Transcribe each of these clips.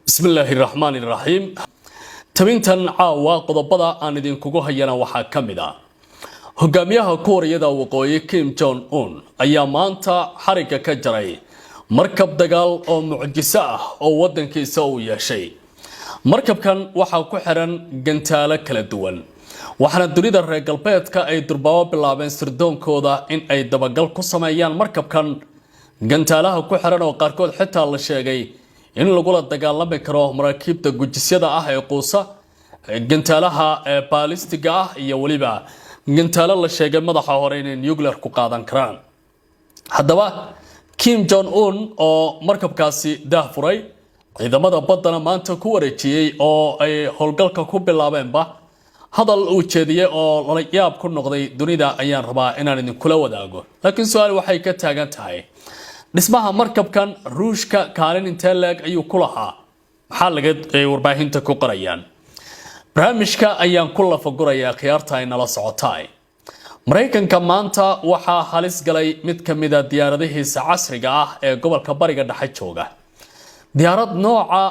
بسم الله الرحمن الرحيم تبintan caawa qodobada aan idin kugu hayana waxa kamid ah hogaamiyaha Kooriyada Waqooyi Kim Jong Un ayaa maanta xariga ka jaray markab dagaal oo mucjiso ah oo wadankiisa uu yeeshay markabkan waxa ku xiran gantaalo kala duwan waxana dunida reer galbeedka ay durbaabo bilaabeen sirdoonkooda in ay dabagal ku sameeyaan markabkan gantaalaha ku xiran oo qaarkood xitaa la sheegay in lagu la dagaalami karo maraakiibta gujisyada ah ee quusa gantaalaha ballistiga ah iyo waliba gantaalo la sheegay madaxa hore in nuclear ku qaadan karaan haddaba Kim Jong Un oo markabkaasi daafuray ciidamada badana maanta ku wareejiyay oo ay howlgalka ku bilaabeenba hadal uu jeediyay oo la yaab ku noqday dunida ayaan rabaa inaan idin kula wadaago laakiin su'aal waxay ka taagan tahay dhismaha markabkan ruushka kaalin intee leeg ayuu ku lahaa maxaa laga warbaahinta ku qorayaan barnaamijka ayaan ku lafagurayaa khiyaarta ay nala socotay Mareykanka maanta waxaa halis galay mid ka mid ah diyaaradihiisa casriga ah ee gobolka bariga dhexe jooga diyaarad nooca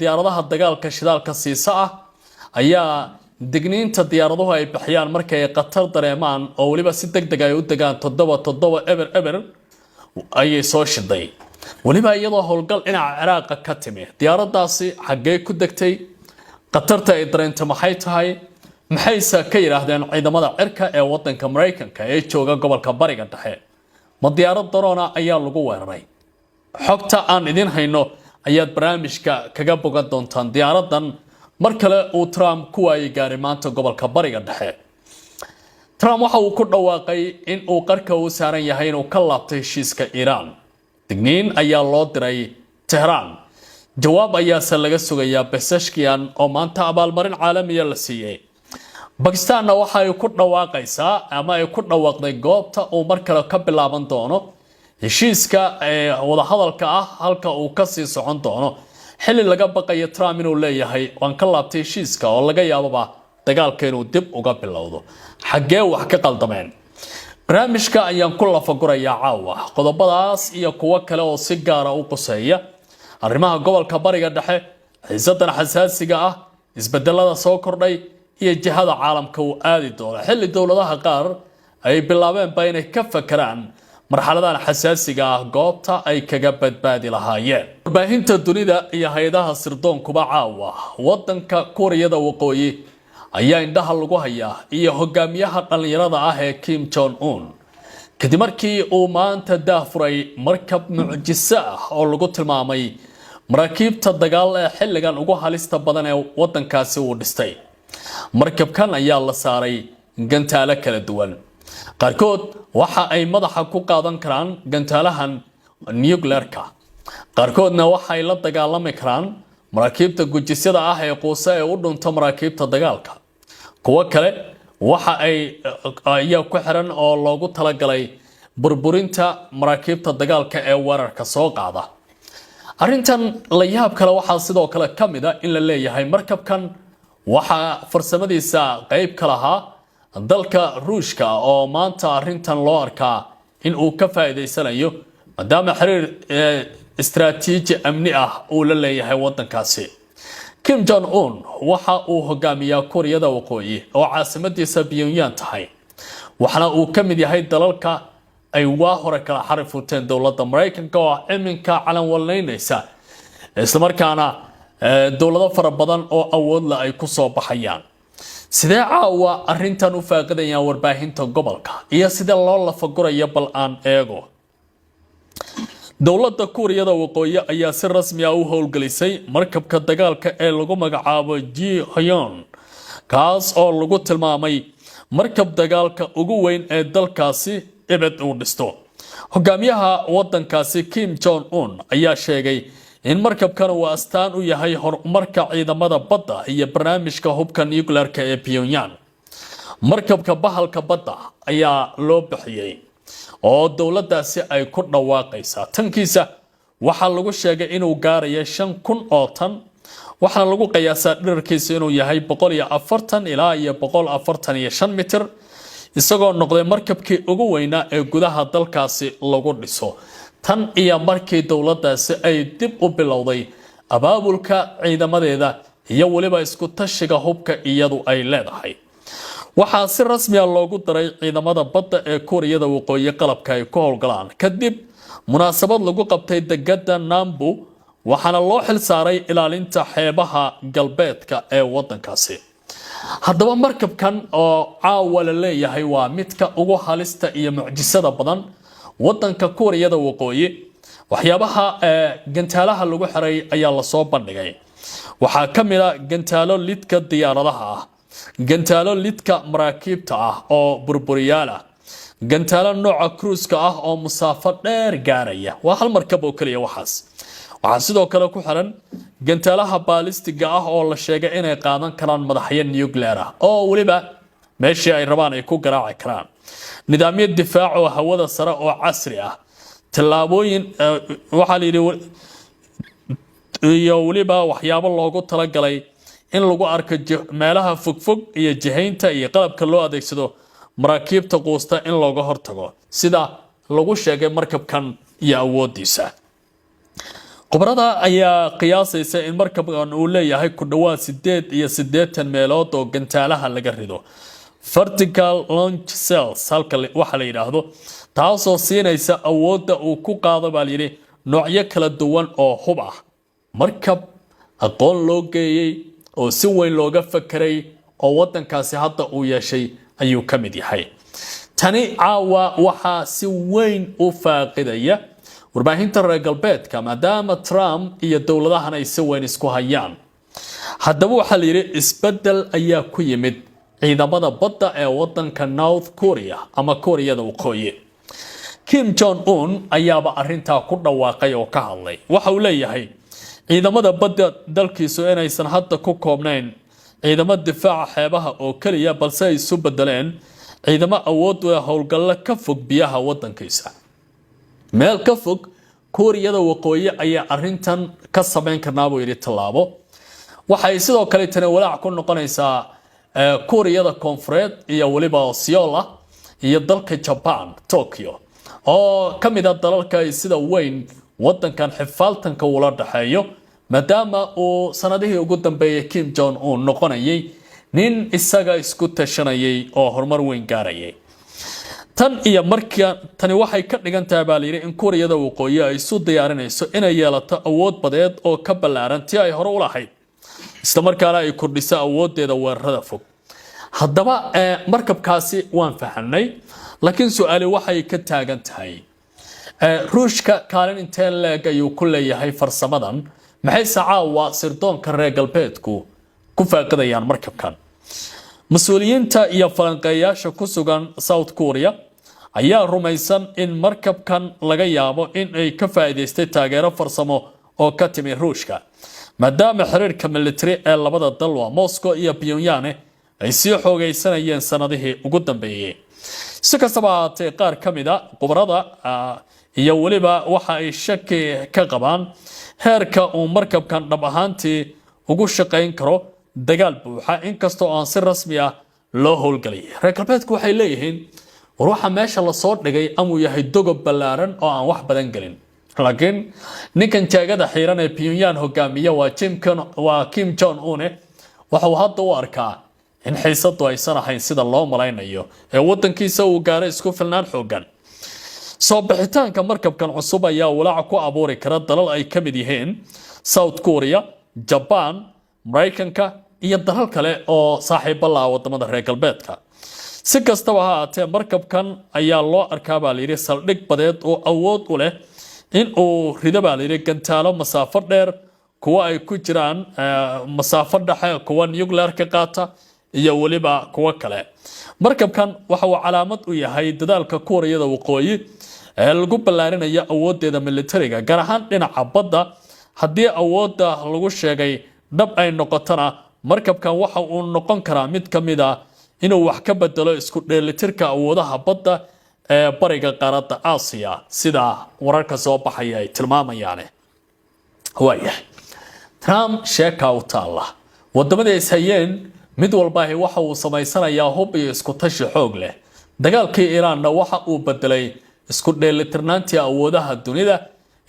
diyaaradaha dagaalka shidaalka siisa ah ayaa digniinta diyaaraduhu ay bixiyaan markay qatar dareemaan oo waliba si degdeg ah u degaan 7 eber ayay soo shiday waliba iyadoo howlgal dhinaca Ciraaq ka timi diyaaradaasi xagee ku degtay qatarta ay dareento maxay tahay maxaysa ka yiraahdeen ciidamada cirka ee wadanka Mareykanka ee jooga gobolka bariga dhexe ma diyaarad drone ayaa lagu weeraray xogta aan idin hayno ayaad barnaamijka kaga bogan doontaan diyaaradan mar kale uu Trump ku waayay gaari maanta gobolka bariga dhexe Trump waxa uu ku dhawaaqay in uu qarka u saaran yahay inuu ka laabtay heshiiska Iran digniin ayaa loo diray Tehran jawaab ayaa laga sugayaa Pezeshkian oo maanta abaalmarin caalami ah la siiyay Pakistan waxa ay ku dhawaaqaysaa ama ay ku dhawaaqday goobta uu mar kale ka bilaaban doono heshiiska wada hadalka ah halka uu ka sii socon doono xilli laga baqayo Trump inuu leeyahay waan ka laabtay heshiiska oo laga yaabo dagaalka inuu dib uga bilowdo xagee wax ka qaldameen barnaamijka ayaan ku lafagurayaa caawa qodobadaas iyo kuwa kale oo si gaar ah u quseeya arrimaha gobolka bariga dhexe xiisadan xasaasiga ah isbedelada soo kordhay iyo jihada caalamka uu aadi doono xilli dawladaha qaar ay bilaabeen inay ka fakaraan marxaladan xasaasiga ah goobta ay kaga badbaadi lahaayeen warbaahinta dunida iyo hay'adaha sirdoonkuba caawa wadanka Kooriyada Waqooyi ayaa indhaha lagu hayaa iyo hogaamiyaha dhalinyarada ah ee Kim Jong Un kadib markii uu maanta daafuray markab mucjiso ah oo lagu tilmaamay maraakiibta dagaal ee xilligan ugu halista badan ee wadankaasi uu dhistay markabkan ayaa la saaray gantaalo kala duwan qaarkood waxa ay madaxa ku qaadan karaan gantaalahan nuclearka qaarkoodna waxa ay la dagaalami karaan maraakiibta gujisyada ah ee quusa ee u dhunta maraakiibta dagaalka kuwa kale waxa ay ayaa ku xiran oo loogu talagalay burburinta maraakiibta dagaalka ee weerarka soo qaada arintan la yaab kale waxa sidoo kale kamid ah in la leeyahay markabkan waxa farsamadiisa qayb ka lahaa dalka Ruushka oo maanta arintan loo arkaa in uu ka faa'iideysanayo maadaama xiriir استراتيجي أمني أولى wadankaasi Kim Jong Un waxa uu hogaamiyaa Kooriyada Waqooyi oo caasimadiisa Pyongyang tahay waxana uu kamid yahay dalalka ay waa hore kala xarifuteen dawladda Mareykanka oo iminka calan walaynaysa isla markaana dawlado fara badan oo awood la ay ku soo baxayaan sidee caawa arintan u faaqidayaan warbaahinta gobolka iyo sidee loo lafagurayo bal aan eego dawladda Kooriyada Waqooyi ayaa si rasmi ah u howlgelisay markabka dagaalka ee lagu magacaabo Ji Hyun kaas oo lagu tilmaamay markab dagaalka ugu weyn ee dalkaasi ebed uu dhisto hogaamiyaha wadankaasi Kim Jong Un ayaa sheegay in markabkan uu astaan u yahay horumarka ciidamada badda iyo barnaamijka hubka nuclearka ee Pyongyang markabka bahalka badda ayaa loo bixiyay oo dawladdaasi ay ku dhawaaqaysaa tankiisa waxa lagu sheegay inuu gaarayo 5,000 oo tan waxana lagu qiyaasaa dhererkiisa inuu yahay 140 ilaa 145 mitir isagoo noqday markabkii ugu weynaa ee gudaha dalkaasi lagu dhiso tan iyo markii dawladdaasi ay dib u bilowday abaabulka ciidamadeeda iyo waliba isku tashiga hubka iyadu ay leedahay. waxaa si rasmi ah loogu daray ciidamada badda ee Kuuriyada Waqooyi qalabka ay ku howlgalaan kadib munaasabad lagu qabtay degada Nambu, waxaana loo xil saaray ilaalinta xeebaha galbeedka ee wadankaasi. haddaba markabkan oo caawa la leeyahay waa midka ugu halista iyo mucjisada badan wadanka Kuuriyada Waqooyi, waxyaabaha gantaalaha lagu xiray ayaa la soo bandhigay. waxaa ka mid ah gantaalo lidka diyaaradaha ah, gantaalo lidka maraakiibta ah oo burburiyaal ah, gantaalo nooca cruise-ka ah oo masaafo dheer gaaraya. waa hal markab oo kaliya waxaas. waxaa sidoo kale ku xiran gantaalaha baalistiga ah oo la sheegay inay qaadan karaan madaxyo nuclear ah oo waliba meeshii ay rabaan ay ku garaaci karaan. nidaamyo difaac oo hawada sare oo casri ah, tallaabooyin waxaa la yidhi iyo waliba waxyaabo loogu talagalay in lagu arko meelaha fogfog iyo jihaynta iyo qalabka loo adeegsado maraakiibta quusta in looga hortago, sida lagu sheegay markabkan iyo awoodiisa. khubarada ayaa qiyaasaysa in markabkan uu leeyahay ku dhawaad 88 meelood oo gantaalaha laga rido, vertical launch cells halka waxa la yiraahdo, taasoo siinaysa awoodda uu ku qaado baa yiri noocyo kala duwan oo hub ah. markab aqoon loo geeyay oo si weyn looga fakiray oo wadankaasi hadda uu yeeshay ayuu ka mid yahay. tani caawa waxaa si weyn u faaqidaya warbaahinta reer galbeedka maadaama Trump iyo dowladahan ay si weyn isku hayaan. haddaba waxaa la yiri isbedel ayaa ku yimid ciidamada badda ee wadanka North Korea ama Kuuriyada Waqooyi. Kim Jong Un ayaaba arrintaa ku dhawaaqay oo ka hadlay. waxa uu leeyahay ciidamada badda dalkiisu inaysan hadda ku koobnayn ciidamo difaaca xeebaha oo kaliya, balse ay isu bedeleen ciidamo awood u leh howlgallo ka fog biyaha wadankiisa. meel ka fog Kuuriyada Waqooyi ayaa arrintan ka sameyn karnaa buu yiri tallaabo. waxay sidoo kale tani walaac ku noqonaysaa Kuuriyada Koonfureed iyo waliba Seoul iyo dalka Japan Tokyo oo ka mid ah dalalka ay sida weyn wadankan xifaaltanka ula dhaxeeyo, maadaama uu sanadihii ugu dambeeyay Kim Jong Un noqonayay nin isaga isku tashanayay oo horumar weyn gaarayay. tan iyo markii tani waxay ka dhigan tahay baa yiri in Kuuriyada Waqooyi ay isu diyaarinayso inay yeelato awood badeed oo ka ballaaran tii ay hore u lahayd, isla markaana ay kordhiso awoodeeda weerarada fog. haddaba markabkaasi waan fahanay, laakiin su'aali waxay ka taagan tahay ruushka kaalin intee leeg ayuu ku leeyahay farsamadan, maxay caawa sirdoonka reer galbeedku ku faaqidayaan markabkan. mas-uuliyiinta iyo falanqeeyaasha ku sugan South Korea ayaa rumaysan in markabkan laga yaabo in ay ka faa'iideystay taageero farsamo oo ka timi Ruushka, maadaama xiriirka military ee labada dal waa Moscow iyo Pyongyang ay sii xoogaysanayeen sanadihii ugu dambeeyay. si kastaba ahaatee qaar ka mid ah khubarada iyo waliba waxa ay shaki ka qabaan heerka uu markabkan dhab ahaantii ugu shaqayn karo dagaal buuxa, inkastoo aan si rasmi ah loo howlgalay. reer galbeedku waxay leeyihiin war waxa meesha la soo dhigay amuu yahay dogob ballaaran oo aan wax badan gelin, laakiin ninkan jaagada xiiran ee Pyongyang hogaamiya waa Kim Jong Un waxa uu hadda u arkaa in xiisadu aysan ahayn sida loo malaynayo ee wadankiisa uu gaaray isku filnaan xoogan. soo bixitaanka markabkan cusub ayaa walaac ku abuuri kara dalal ay ka mid yihiin South Korea, Japan, Mareykanka iyo dalal kale oo saaxiibo la ah wadamada reer galbeedka. si kastaba ha ahaatee markabkan ayaa loo arkaa baa la yiri saldhig badeed oo awood u leh in uu rido baa la yiri gantaalo masaafo dheer, kuwa ay ku jiraan masaafo dhexe, kuwa nuclear ka qaata iyo waliba kuwa kale. markabkan waxa uu calaamad u yahay dadaalka Kuuriyada Waqooyi ee lagu ballaarinayo awoodeeda militariga, gaar ahaan dhinaca badda. haddii awoodda lagu sheegay dhab ay noqotona, markabkan waxa uu noqon karaa mid ka mid ah inuu wax ka bedelo isku dheelitirka awoodaha badda ee bariga qaaradda Aasiya, sida wararka soo baxaya ay tilmaamayaan. waayahay Trump sheeka u taala wadamada is hayeen mid walba waxa uu samaysanayaa hub iyo isku tashi xoog leh. dagaalkii Iiraanna waxa uu bedelay isku dheelitirnaantii awoodaha dunida,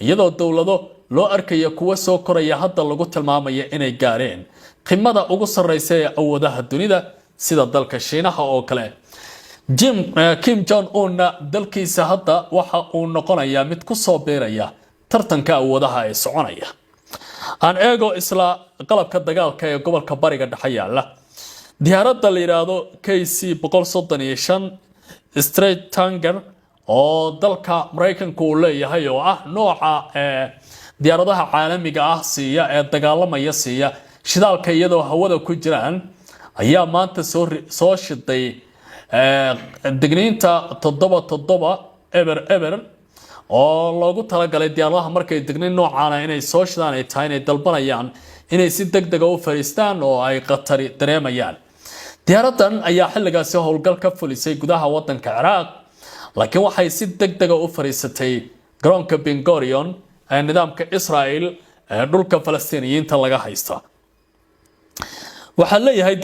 iyadoo dowlado loo arkayo kuwa soo koraya hadda lagu tilmaamayo inay gaareen qimada ugu sarreysa ee awoodaha dunida sida dalka Shiinaha oo kale. Kim Jong Un dalkiisa hadda waxa uu noqonayaa mid ku soo beeraya tartanka awoodaha ee soconaya. aan eego isla qalabka dagaalka ee gobolka bariga dhexe yaala diyaaradda la yiraahdo KC-135 Straight Tiger oo dalka Mareykanka uu leeyahay oo ah nooca diyaaradaha caalamiga ah siiya ee dagaalamaya siiya shidaalka iyadoo hawada ku jiraan ayaa maanta soo shiday digniinta 77 eber oo loogu talagalay diyaaradaha markay digniin noocaan inay soo shidaan ay tahay inay dalbanayaan inay si degdeg ah u fariistaan oo ay qatar dareemayaan. diyaaradan ayaa xilligaasi howlgal ka fulisay gudaha wadanka Ciraaq laakiin waxay si degdeg ah u fariisatay garoonka Ben Gurion ee nidaamka Israel ee dhulka Falastiiniyiinta laga haysto. waxaa leeyahay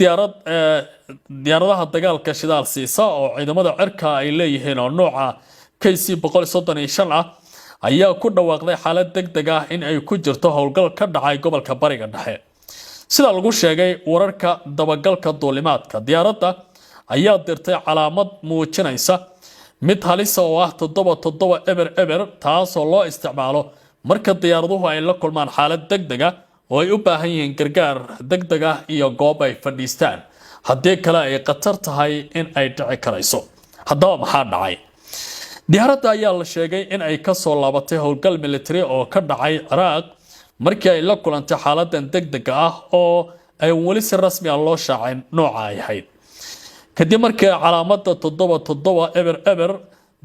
diyaaradaha dagaalka shidaal siisa oo ciidamada cirka ay leeyihiin oo nooca KC-135 ah ayaa ku dhawaaqday xaalad degdeg ah in ay ku jirto howlgal ka dhacay gobolka bariga dhexe. sida lagu sheegay wararka dabagalka duulimaadka diyaaradda ayaa dirtay calaamad muujinaysa mid halis oo ah 77 eber taas oo loo isticmaalo marka diyaaraduhu ay la kulmaan xaalad degdeg ah oo ay u baahan yihiin gargaar degdeg ah iyo goob ay fadhiistaan haddii kale ay qatar tahay in ay dhici karayso. haddaba maxaa dhacay? diyaaradda ayaa la sheegay in ay ka soo laabatay howlgal military oo ka dhacay Ciraaq markii ay la kulantay xaaladan degdeg ah oo ay wali si rasmi ah loo shaacin nooca ay ahayd. kadib markii calaamadda 77 eber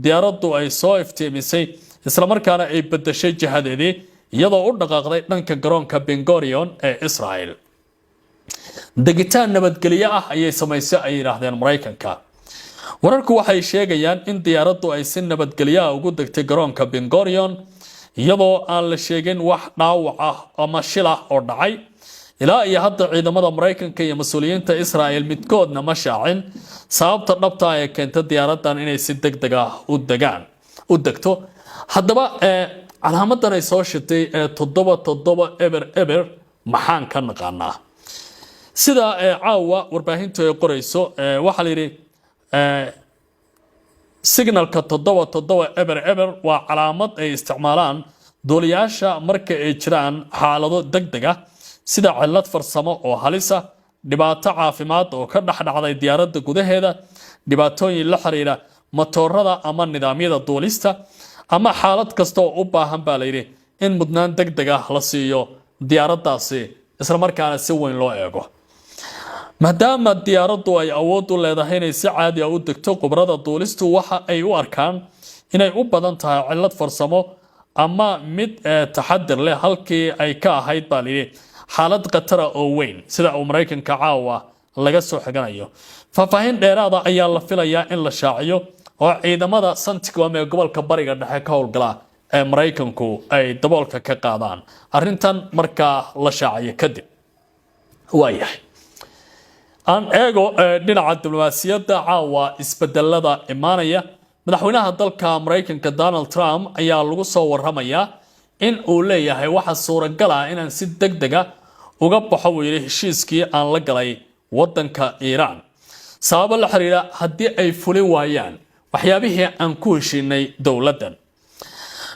diyaaraddu ay soo iftiimisay isla markaana ay bedeshay jihadeedii iyadoo u dhaqaaqday dhanka garoonka Ben Gurion ee Israel. degitaan nabadgelyo ah ayay samaysay ay yiraahdeen Mareykanka. wararku waxay sheegayaan in diyaaraddu ay si nabadgelyo ah ugu degtay garoonka Ben Gurion iyadoo aan la sheegin wax dhaawac ah ama shil ah oo dhacay. ilaa iyo hadda ciidamada Mareykanka iyo mas'uuliyiinta Israel midkoodna ma shaacin sababta dhabta ah ee keentay diyaaradan inay si degdeg ah u degto. haddaba calaamadan ay soo shitay 77 eber maxaan ka naqaanaa? sida caawa warbaahintu ay qorayso waxa la yiri signalka 77 eber waa calaamad ay isticmaalaan duuliyaasha marka ay jiraan xaalado degdeg ah sida cillad farsamo oo halis ah, dhibaato caafimaad oo ka dhaxdhacday diyaaradda gudaheeda, dhibaatooyin la xiriira matoorada ama nidaamyada duulista, ama xaalad kasta oo u baahan baa la yiri in mudnaan degdeg ah la siiyo diyaaraddaasi isla markaana si weyn loo eego. maadaama diyaaraddu ay awood u leedahay inay si caadi ah u degto khibrada duulistu waxa ay u arkaan inay u badan tahay cillad farsamo ama mid taxadir leh halkii ay ka ahayd baa la yiri xaalad khatar oo weyn sida uu Mareykanka caawa laga soo xiganayo. faahfaahin dheeraad ah ayaa la filayaa in la shaaciyo oo ciidamada Santigom ee gobolka bariga dhexe ka howlgala ee Mareykanku ay daboolka ka qaadaan arrintan marka la shaaciyo kadib. waayahay aan eego dhinaca diblomaasiyadda caawa isbedelada imaanaya madaxweynaha dalka Mareykanka Donald Trump ayaa lagu soo waramayaa in uu leeyahay waxa suuragal ah inaan si degdeg ah uga baxo heshiiskii aan la galay wadanka Iran sabab la xiriira haddii ay fulin waayaan waxyaabihii aan ku heshiinay dowladdan.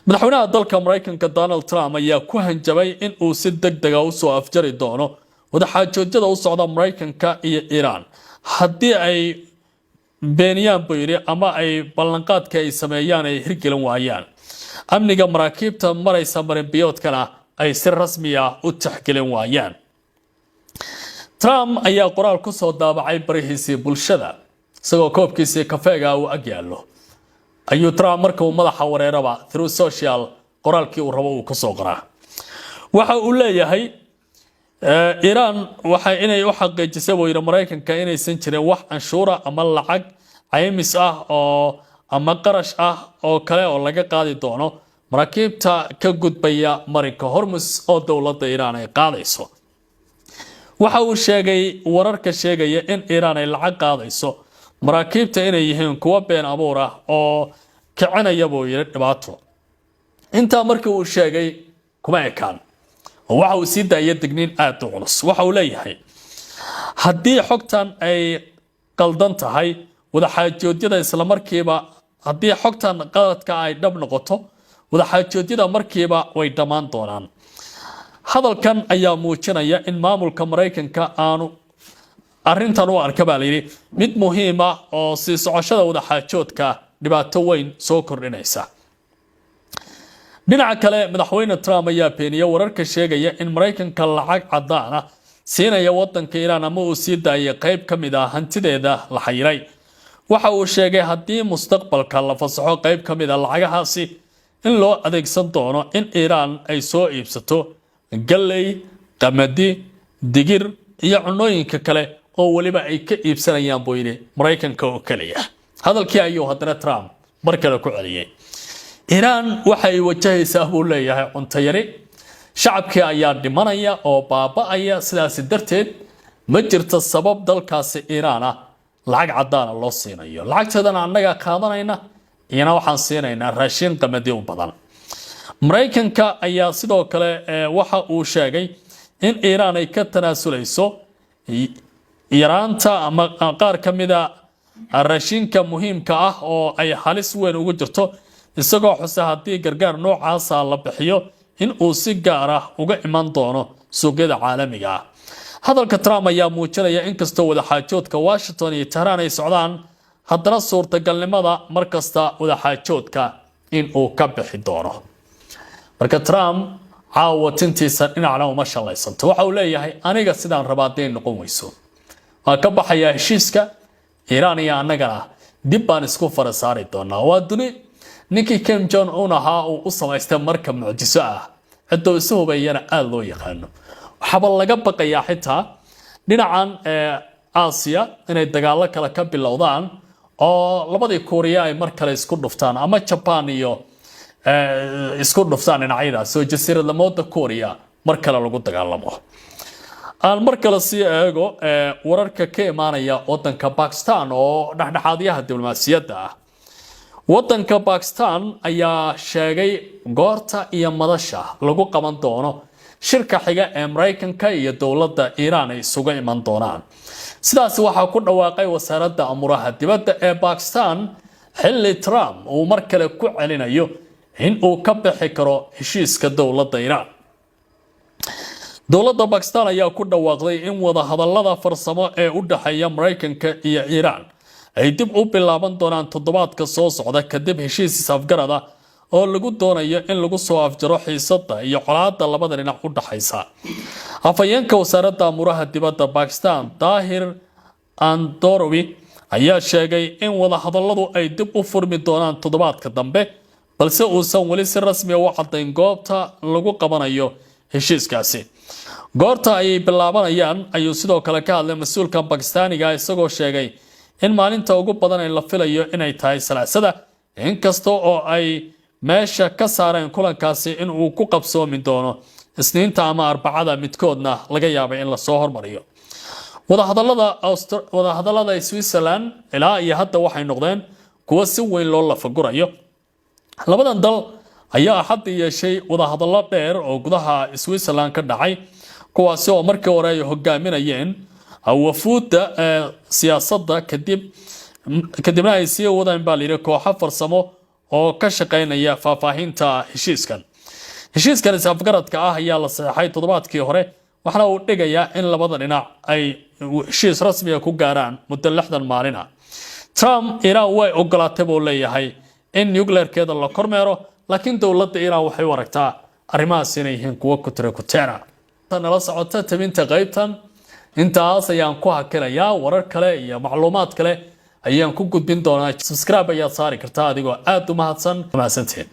madaxweynaha dalka Mareykanka Donald Trump ayaa ku hanjabay in uu si degdeg ah u soo afjari doono wadaxaajoojyada u socda Mareykanka iyo Iran haddii ay beeniyaan bayri ama ay ballanqaadka ay sameeyaan ay hirgelin waayaan amniga maraakiibta maraysa marinbiyoodkana ay si rasmi ah u tixgelin waayaan. Trump ayaa qoraal ku soo daabacay barihiisii bulshada isagoo koobkiisii kafeega uu ag yaallo ayuu Trump marka uu madaxa wareeraba through social qoraalkii uu rabo uu ku soo qoraa. waxa uu leeyahay Iran waxay inay u xaqiijisay wayra Mareykanka inaysan jirin wax anshuura ama lacag caymis ah oo ama qarash ah oo kale oo laga qaadi doono maraakiibta ka gudbaya marinka Hormuz oo dowladda Iran ay qaadayso. waxa uu sheegay wararka sheegaya in Iran ay lacag qaadayso maraakiibta inay yihiin kuwa been abuur ah oo kicinaya buu yiri dhibaato. inta markii uu sheegay kuma ekaan waxa uu sii daayay digniin aad u culus waxa uu leeyahay haddii xogtan ay qaldan tahay wada xaajoodyada isla markiiba haddii xogtan qaladka ay dhab noqoto wada xaajoodyada markiiba way dhamaan doonaan hadalkan ayaa muujinaya in maamulka Mareykanka aanu arrintan u arka baa layiri mid muhiim ah oo sii socoshada wada xaajoodka dhibaato weyn soo kordhinaysa dhinaca kale madaxweyne Trump ayaa beeniyay wararka sheegaya in Mareykanka lacag cadaan ah siinaya wadanka Iran ama uu sii daayay qayb ka mid ah hantideeda la xayiray waxa uu sheegay haddii mustaqbalka la fasaxo qayb ka mid ah lacagahaasi in loo adeegsan doono in Iran ay soo iibsato galley qamadi digir iyo cunooyinka kale oo waliba ay ka iibsanayaan buu yiri Mareykanka oo kaliya hadalkii ayuu haddana Trump mar kale ku celiyay Iran waxay wajahaysaa buu leeyahay cunto yari shacabkii ayaa dhimanaya oo baaba'aya sidaas darteed ma jirto sabab dalkaasi Iran ah lacag cadaan loo siinayo lacagteedana annaga qaadanayna iyana waxaan siinaynaa raashin qamadi u badan Mareykanka ayaa sidoo kale waxa uu sheegay in Iran ay ka tanaasuleyso yaraanta ama qaar ka mid ah raashinka muhiimka ah oo ay halis weyn ugu jirto isagoo xusa haddii gargaar noocaas la bixiyo in uu si gaar ah uga iman doono suuqyada caalamiga ah hadalka Trump ayaa muujinaya in kastoo wada xaajoodka Washington iyo Tehran ay socdaan haddana suurtagalnimada markasta wada xaajoodka in uu ka bixi doono marka Trump caawatintiisa dhinacna uma shalaysanto waxa uu leeyahay aniga sidaan rabaadeen noqon weyso waa ka baxaya heshiiska Iran iyo annagana dib baan isku farasaari doonaa waa duni ninkii Kim Jong Un ahaa uu u samaystay marka mucjiso ah cidoo isu hubayana aad loo yaqaano waxba laga baqayaa xitaa dhinacan Aasiya inay dagaalo kale ka bilowdaan oo labadii Korea ay mar kale isku dhuftaan ama Japan iyo isku dhuftaan dhinacyadaas oo jasiirada mooda Korea mar kale lagu dagaalamo aan mar kale si eego wararka ka imaanaya wadanka Pakistan oo dhaxdhaxaadiyaha diblomaasiyadda ah wadanka Pakistan ayaa sheegay goorta iyo madasha lagu qaban doono shirka xiga ee Mareykanka iyo dawladda Iran ay isugu iman doonaan sidaas waxa ku dhawaaqay wasaaradda amuraha dibadda ee Pakistan xilli Trump uu mar kale ku celinayo in uu ka bixi karo heshiiska dawladda Iran dawladda Pakistan ayaa ku dhawaaqday in wada hadallada farsamo ee u dhaxeeya Mareykanka iyo Iran ay dib u bilaaban doonaan toddobaadka soo socda kadib heshiis afgarad ah oo lagu doonayo in lagu soo afjaro xiisadda iyo colaadda labada dhinac u dhaxaysa afayeenka wasaaradda amuraha dibadda Pakistan Tahir Andorowi ayaa sheegay in wada hadalladu ay dib u furmi doonaan toddobaadka dambe balse uusan wali si rasmi ah u cadeyn goobta lagu qabanayo heshiiskaasi goorta ay bilaabanayaan ayuu sidoo kale ka hadlay mas'uulka Pakistaaniga isagoo sheegay in maalinta ugu badan ay la filayo inay tahay Salaasada inkasta oo ay meesha ka saareen kulankaasi in uu ku qabsoomi doono Isniinta ama Arbacada midkoodna laga yaabay in la soo hormariyo wada hadallada Switzerland ilaa iyo hadda waxay noqdeen kuwa si weyn loo lafagurayo labadan dal ayaa hadda yeeshay wada hadallo dheer oo gudaha Switzerland ka dhacay kuwaasi oo markii hore ay hogaaminayeen wafuudda siyaasadda kadibna ay sii wadaan baa layiri kooxo farsamo oo ka shaqeynaya faahfaahinta heshiiskan isafgaradka ah ayaa la saxeexay toddobaadkii hore waxana uu dhigayaa in labada dhinac ay heshiis rasmi ah ku gaaraan muddo 60 maalin ah Trump Iran way ogolaatay buu leeyahay in nuclearkeeda la kormeero laakiin dawladda Iran waxay u aragtaa arrimahaas inay yihiin kuwa ku tira ku teena nala socota tabinta qaybtan intaas ayaan ku hakinayaa warar kale iyo macluumaad kale ayaan ku gudbin doonaa subscribe ayaa saari kartaa adigoo aad u mahadsantiin